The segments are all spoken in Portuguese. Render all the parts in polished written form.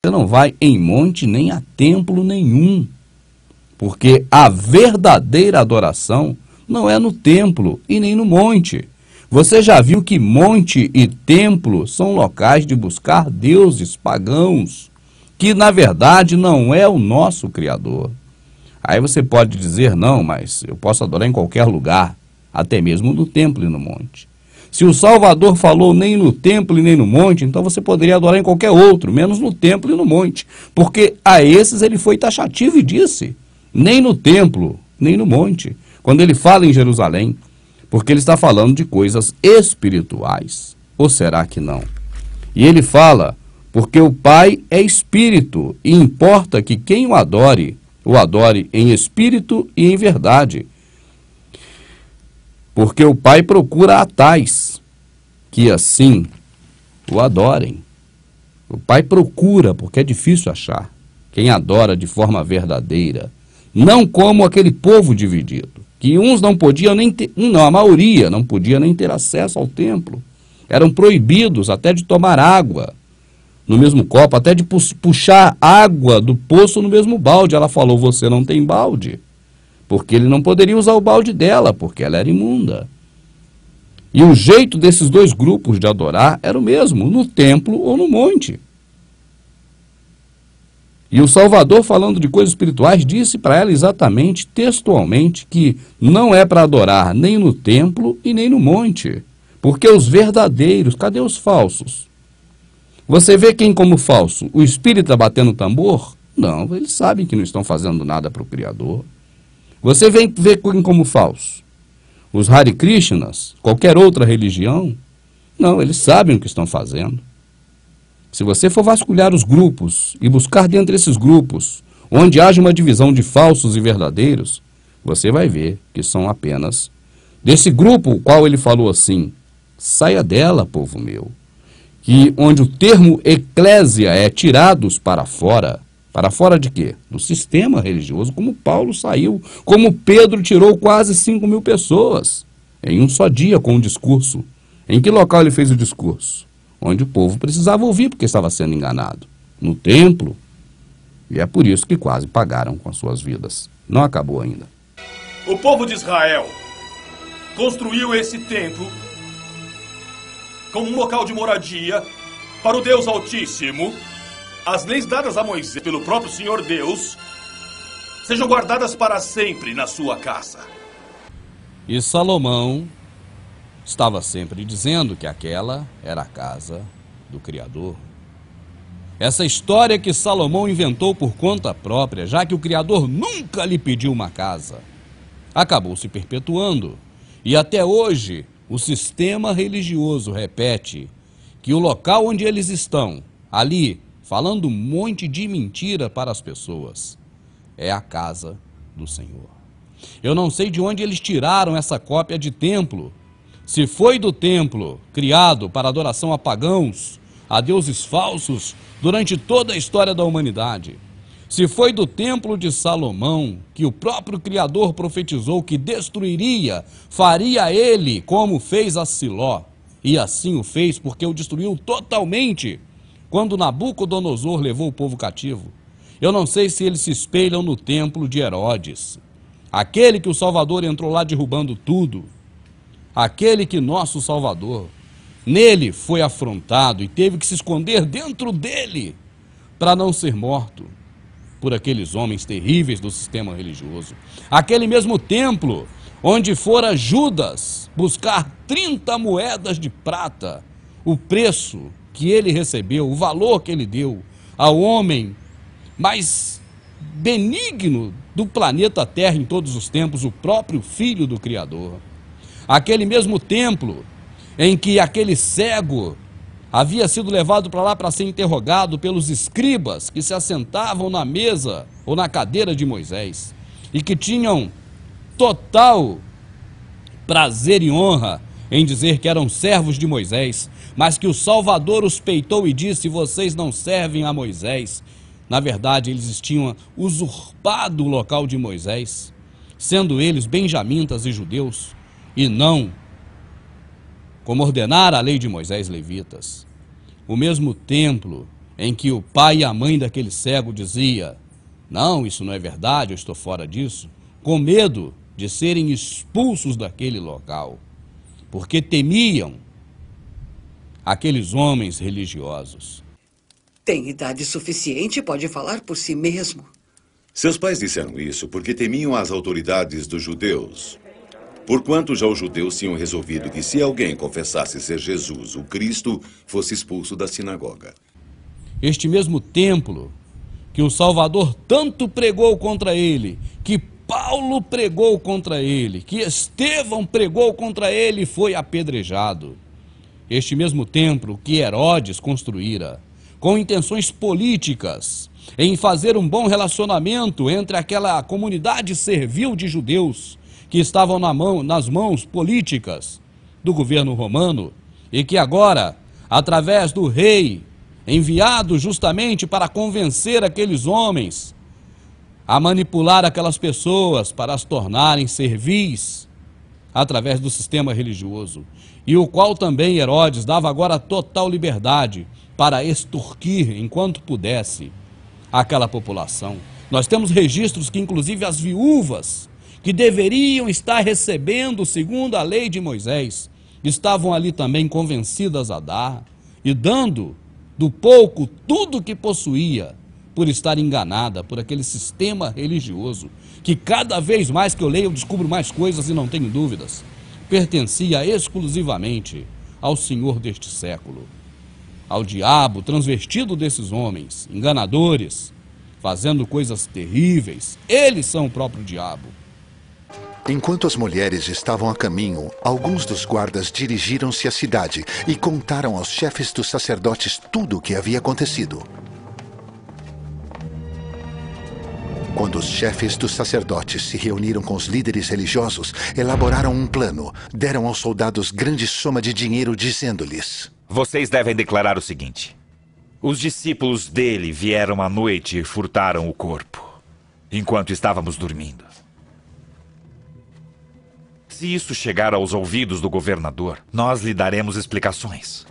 Você não vai em monte nem a templo nenhum, porque a verdadeira adoração não é no templo e nem no monte. Você já viu que monte e templo são locais de buscar deuses pagãos, que na verdade não é o nosso Criador. Aí você pode dizer, não, mas eu posso adorar em qualquer lugar, até mesmo no templo e no monte. Se o Salvador falou nem no templo e nem no monte, então você poderia adorar em qualquer outro, menos no templo e no monte. Porque a esses ele foi taxativo e disse, nem no templo, nem no monte. Quando ele fala em Jerusalém, porque ele está falando de coisas espirituais. Ou será que não? E ele fala, porque o Pai é espírito, e importa que quem o adore em espírito e em verdade. Porque o Pai procura a tais, que assim o adorem. O Pai procura, porque é difícil achar, quem adora de forma verdadeira. Não como aquele povo dividido, que uns não podiam nem ter, a maioria não podia nem ter acesso ao templo. Eram proibidos até de tomar água no mesmo copo, até de puxar água do poço no mesmo balde. Ela falou, você não tem balde. Porque ele não poderia usar o balde dela, porque ela era imunda. E o jeito desses dois grupos de adorar era o mesmo, no templo ou no monte. E o Salvador, falando de coisas espirituais, disse para ela exatamente, textualmente, que não é para adorar nem no templo e nem no monte. Porque os verdadeiros, cadê os falsos? Você vê quem como falso? O espírita batendo tambor? Não, eles sabem que não estão fazendo nada para o Criador. Você vê quem como falso? Os Hare Krishnas, qualquer outra religião? Não, eles sabem o que estão fazendo. Se você for vasculhar os grupos e buscar dentre esses grupos, onde haja uma divisão de falsos e verdadeiros, você vai ver que são apenas desse grupo, o qual ele falou assim, saia dela, povo meu, que onde o termo eclésia é tirados para fora de quê? Do sistema religioso, como Paulo saiu, como Pedro tirou quase 5.000 pessoas em um só dia com um discurso. Em que local ele fez o discurso? Onde o povo precisava ouvir porque estava sendo enganado. No templo. E é por isso que quase pagaram com as suas vidas. Não acabou ainda. O povo de Israel construiu esse templo como um local de moradia para o Deus Altíssimo. As leis dadas a Moisés pelo próprio Senhor Deus sejam guardadas para sempre na sua casa. E Salomão estava sempre dizendo que aquela era a casa do Criador. Essa história que Salomão inventou por conta própria, já que o Criador nunca lhe pediu uma casa, acabou se perpetuando. E até hoje, o sistema religioso repete que o local onde eles estão, ali, falando um monte de mentira para as pessoas, é a casa do Senhor. Eu não sei de onde eles tiraram essa cópia de templo. Se foi do templo criado para adoração a pagãos, a deuses falsos, durante toda a história da humanidade. Se foi do templo de Salomão, que o próprio Criador profetizou que destruiria, faria ele como fez a Siló. E assim o fez porque o destruiu totalmente, quando Nabucodonosor levou o povo cativo. Eu não sei se eles se espelham no templo de Herodes, aquele que o Salvador entrou lá derrubando tudo, aquele que nosso Salvador, nele foi afrontado e teve que se esconder dentro dele para não ser morto por aqueles homens terríveis do sistema religioso. Aquele mesmo templo onde fora Judas buscar 30 moedas de prata, o preço que ele recebeu, o valor que ele deu ao homem mais benigno do planeta Terra em todos os tempos, o próprio Filho do Criador. Aquele mesmo templo em que aquele cego havia sido levado para lá para ser interrogado pelos escribas que se assentavam na mesa ou na cadeira de Moisés e que tinham total prazer e honra em dizer que eram servos de Moisés, mas que o Salvador os peitou e disse, vocês não servem a Moisés. Na verdade, eles tinham usurpado o local de Moisés, sendo eles benjamitas e judeus, e não, como ordenara a lei de Moisés, levitas. O mesmo templo em que o pai e a mãe daquele cego dizia: não, isso não é verdade, eu estou fora disso, com medo de serem expulsos daquele local, porque temiam aqueles homens religiosos. Tem idade suficiente e pode falar por si mesmo. Seus pais disseram isso porque temiam as autoridades dos judeus. Porquanto já os judeus tinham resolvido que se alguém confessasse ser Jesus, o Cristo, fosse expulso da sinagoga. Este mesmo templo que o Salvador tanto pregou contra ele, que Paulo pregou contra ele, que Estevão pregou contra ele e foi apedrejado. Este mesmo templo que Herodes construíra, com intenções políticas, em fazer um bom relacionamento entre aquela comunidade servil de judeus que estavam nas mãos políticas do governo romano e que agora, através do rei, enviado justamente para convencer aqueles homens a manipular aquelas pessoas para as tornarem servis através do sistema religioso, e o qual também Herodes dava agora total liberdade para extorquir, enquanto pudesse, aquela população. Nós temos registros que, inclusive, as viúvas, que deveriam estar recebendo, segundo a lei de Moisés, estavam ali também convencidas a dar, e dando do pouco tudo que possuía, por estar enganada por aquele sistema religioso, que cada vez mais que eu leio eu descubro mais coisas e não tenho dúvidas, pertencia exclusivamente ao Senhor deste século, ao diabo transvestido desses homens, enganadores, fazendo coisas terríveis. Eles são o próprio diabo. Enquanto as mulheres estavam a caminho, alguns dos guardas dirigiram-se à cidade e contaram aos chefes dos sacerdotes tudo o que havia acontecido. Quando os chefes dos sacerdotes se reuniram com os líderes religiosos, elaboraram um plano, deram aos soldados grande soma de dinheiro, dizendo-lhes: vocês devem declarar o seguinte: os discípulos dele vieram à noite e furtaram o corpo, enquanto estávamos dormindo. Se isso chegar aos ouvidos do governador, nós lhe daremos explicações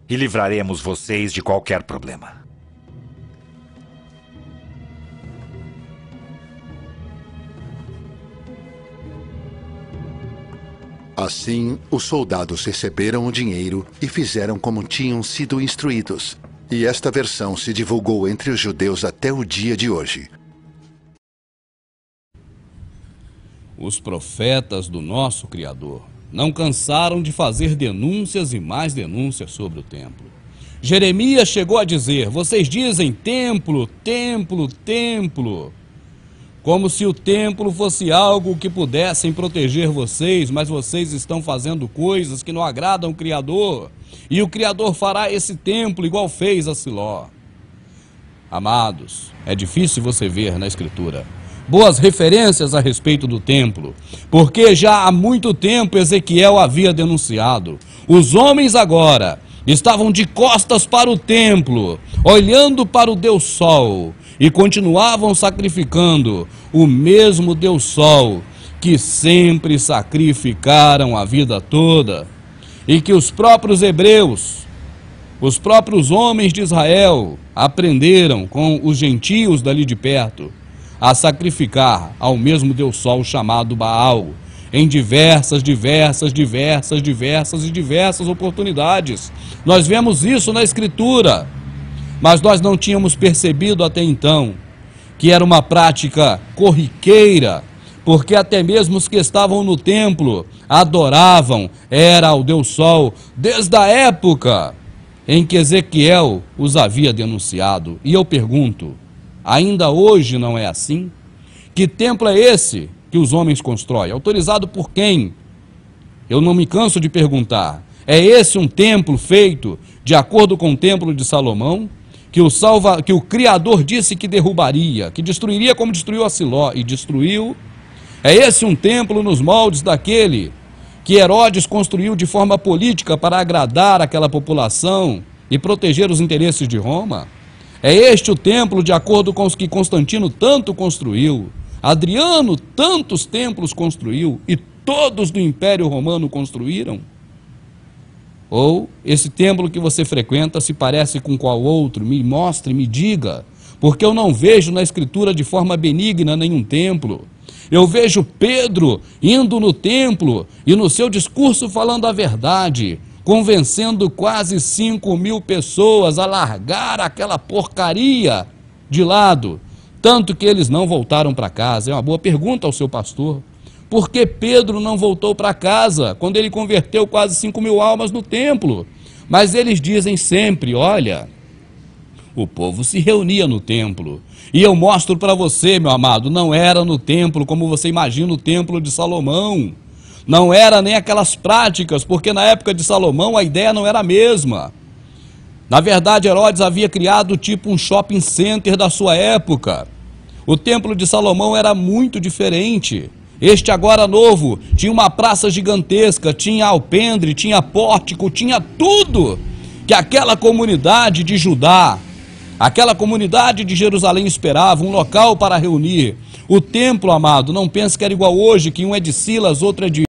e livraremos vocês de qualquer problema. Assim, os soldados receberam o dinheiro e fizeram como tinham sido instruídos. E esta versão se divulgou entre os judeus até o dia de hoje. Os profetas do nosso Criador não cansaram de fazer denúncias e mais denúncias sobre o templo. Jeremias chegou a dizer: vocês dizem templo, templo, templo, como se o templo fosse algo que pudessem proteger vocês, mas vocês estão fazendo coisas que não agradam o Criador, e o Criador fará esse templo igual fez a Siló. Amados, é difícil você ver na Escritura boas referências a respeito do templo, porque já há muito tempo Ezequiel havia denunciado. Os homens agora estavam de costas para o templo, olhando para o Deus Sol, e continuavam sacrificando o mesmo Deus Sol que sempre sacrificaram a vida toda, e que os próprios hebreus, os próprios homens de Israel, aprenderam com os gentios dali de perto a sacrificar ao mesmo Deus Sol chamado Baal, em diversas oportunidades. Nós vemos isso na Escritura, mas nós não tínhamos percebido até então que era uma prática corriqueira, porque até mesmo os que estavam no templo adoravam, era o Deus Sol, desde a época em que Ezequiel os havia denunciado. E eu pergunto, ainda hoje não é assim? Que templo é esse que os homens constroem? Autorizado por quem? Eu não me canso de perguntar. É esse um templo feito de acordo com o templo de Salomão, que o Criador disse que derrubaria, que destruiria como destruiu a Siló, e destruiu? É esse um templo nos moldes daquele que Herodes construiu de forma política para agradar aquela população e proteger os interesses de Roma? É este o templo de acordo com os que Constantino tanto construiu, Adriano tantos templos construiu e todos do Império Romano construíram? Ou esse templo que você frequenta se parece com qual outro? Me mostre, me diga, porque eu não vejo na Escritura de forma benigna nenhum templo. Eu vejo Pedro indo no templo e no seu discurso falando a verdade, convencendo quase 5.000 pessoas a largar aquela porcaria de lado, tanto que eles não voltaram para casa. É uma boa pergunta ao seu pastor. Por que Pedro não voltou para casa quando ele converteu quase 5.000 almas no templo? Mas eles dizem sempre, olha, o povo se reunia no templo. E eu mostro para você, meu amado, não era no templo como você imagina o templo de Salomão. Não era nem aquelas práticas, porque na época de Salomão a ideia não era a mesma. Na verdade, Herodes havia criado tipo um shopping center da sua época. O templo de Salomão era muito diferente. Este agora novo tinha uma praça gigantesca, tinha alpendre, tinha pórtico, tinha tudo que aquela comunidade de Judá, aquela comunidade de Jerusalém esperava, um local para reunir. O templo, amado, não pense que era igual hoje, que um é de Silas, outro é de